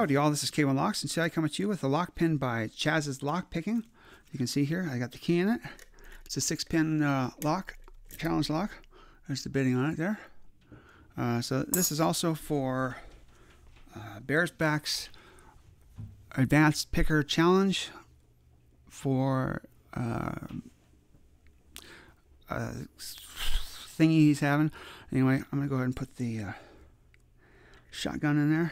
Howdy y'all, this is K1 Locks, and today I come at you with a lock pin by Chaz's LockPicking. You can see here, I got the key in it. It's a 6-pin lock, challenge lock. There's the bidding on it there. So this is also for BearsBack's Advanced Picker Challenge for thingy he's having. Anyway, I'm going to go ahead and put the shotgun in there.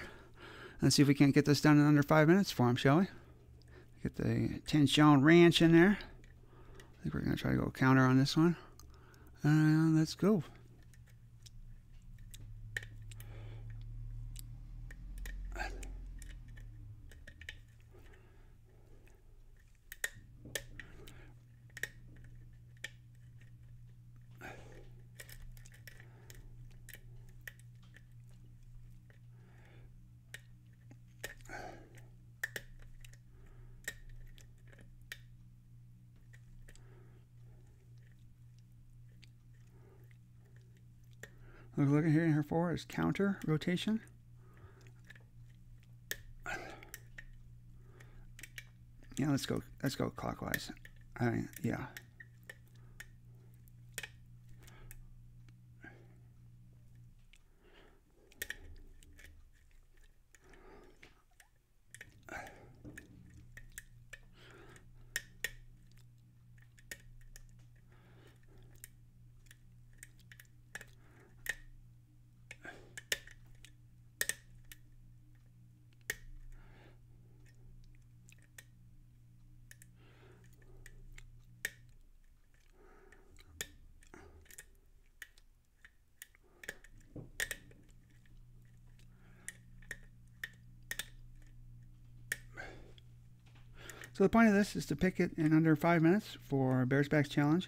Let's see if we can't get this done in under 5 minutes for him, shall we? Get the Tin John Ranch in there. I think we're going to try to go counter on this one. Let's go. Look at here for is counter rotation. Yeah, let's go clockwise. Yeah. So the point of this is to pick it in under 5 minutes for BearsBack's challenge,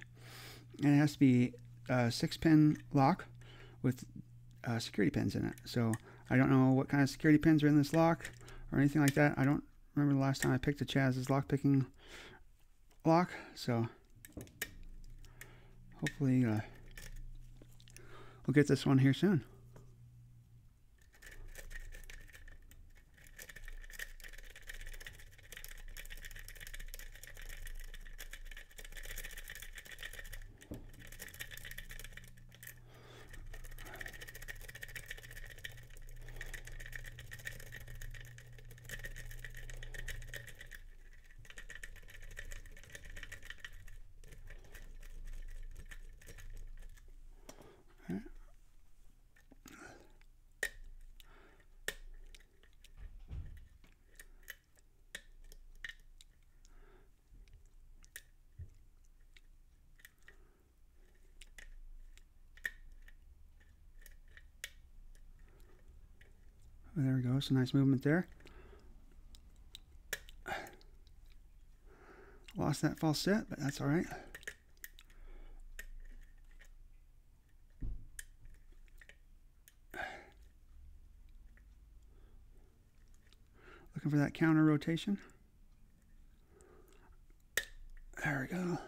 and it has to be a 6-pin lock with security pins in it. So I don't know what kind of security pins are in this lock or anything like that. I don't remember the last time I picked a Chaz's LockPicking lock, so hopefully we'll get this one here soon. There we go, some nice movement there. Lost that false set, but that's all right. Looking for that counter rotation. There we go.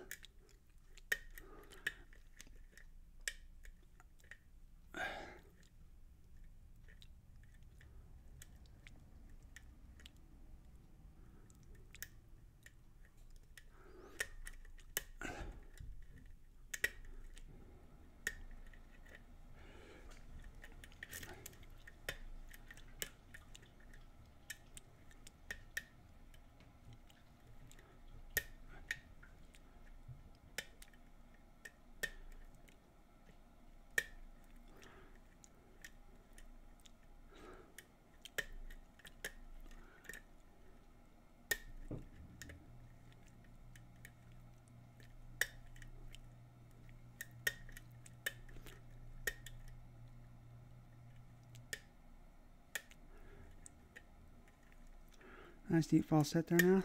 Nice deep false set there now.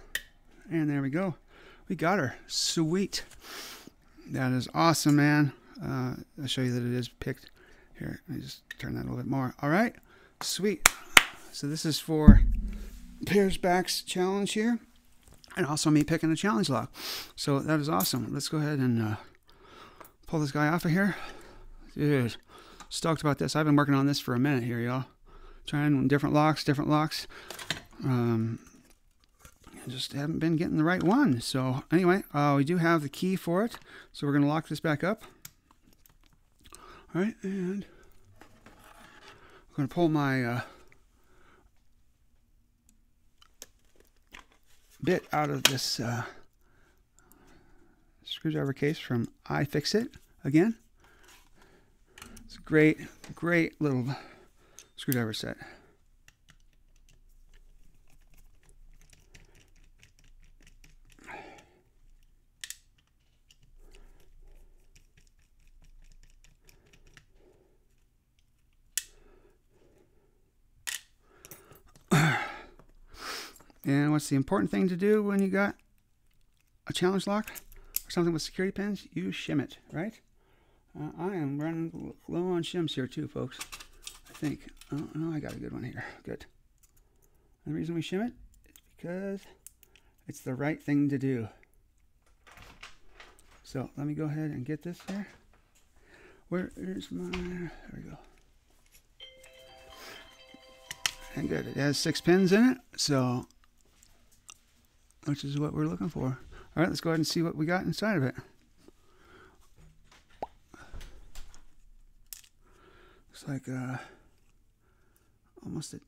And there we go. We got her. Sweet. That is awesome, man. I'll show you that it is picked. Here, let me just turn that a little bit more. All right. Sweet. So this is for BearsBack's challenge here. And also me picking a challenge lock. So that is awesome. Let's go ahead and pull this guy off of here. Dude, stoked about this. I've been working on this for a minute here, y'all. Trying different locks. I just haven't been getting the right one. So anyway, we do have the key for it. So we're going to lock this back up. All right, and I'm going to pull my bit out of this screwdriver case from iFixit again. It's a great little screwdriver set. And what's the important thing to do when you got a challenge lock or something with security pins? You shim it, right? I am running low on shims here too, folks. I think. Oh, no, I got a good one here. Good. And the reason we shim it is because it's the right thing to do. So let me go ahead and get this here. Where's my... There we go. And good. It has 6 pins in it, so... which is what we're looking for. All right, let's go ahead and see what we got inside of it. Looks like almost a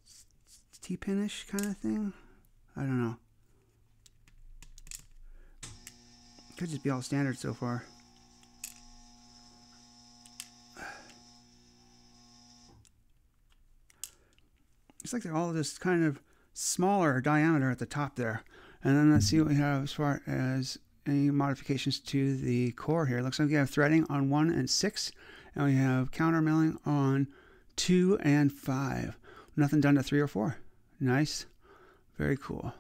T-pin-ish kind of thing. I don't know. Could just be all standard so far. It's like they're all just kind of smaller diameter at the top there. And then let's see what we have as far as any modifications to the core here. It looks like we have threading on 1 and 6, and we have counter milling on 2 and 5. Nothing done to 3 or 4. Nice. Very cool.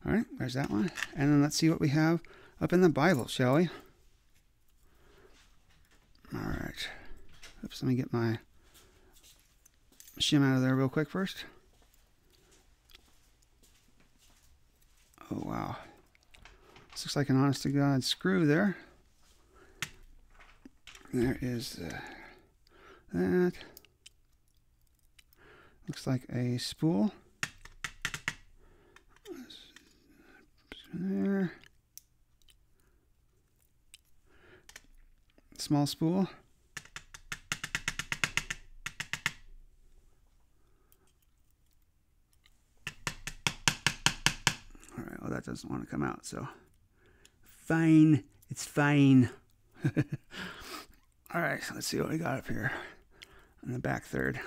All right, there's that one. And then let's see what we have up in the Bible, shall we? All right. Oops, let me get my shim out of there real quick first. Oh, wow. This looks like an honest-to-God screw there. There is that. Looks like a spool. There. Small spool. Alright, well that doesn't want to come out, so fine. It's fine. Alright, so let's see what we got up here. On the back third.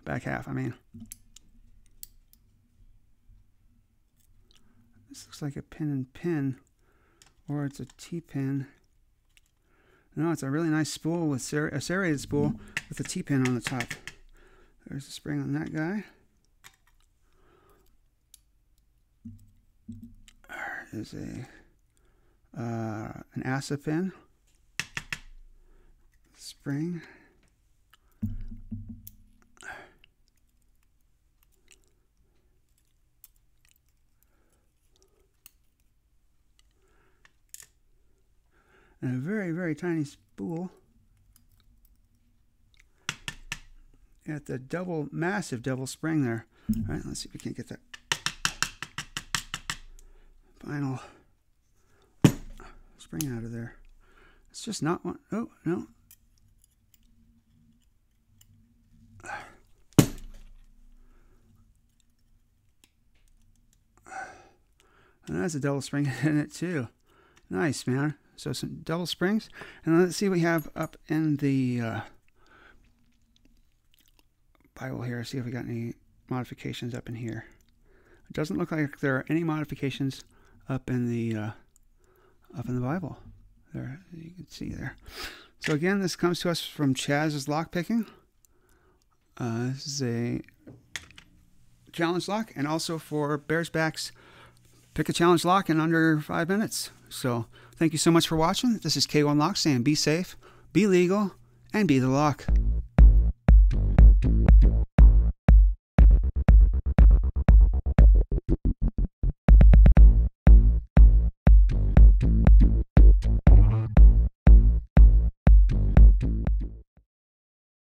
Back half, I mean. This looks like a pin and pin. Or it's a T-pin. No, it's a really nice spool with a serrated spool with a T-pin on the top. There's a spring on that guy. There's a an ASA pin. Spring. And a very, very tiny spool at the massive double spring there. All right, let's see if we can't get that final spring out of there. It's just not one. Oh, no. And that's a double spring in it too. Nice, man. So some double springs. And let's see what we have up in the Bible here. See if we got any modifications up in here. It doesn't look like there are any modifications up in the Bible. There, you can see there. So again, this comes to us from Chaz's LockPicking. This is a challenge lock, and also for BearsBack's pick a challenge lock in under 5 minutes. So thank you so much for watching. This is K1 Lock saying be safe, be legal, and be the lock.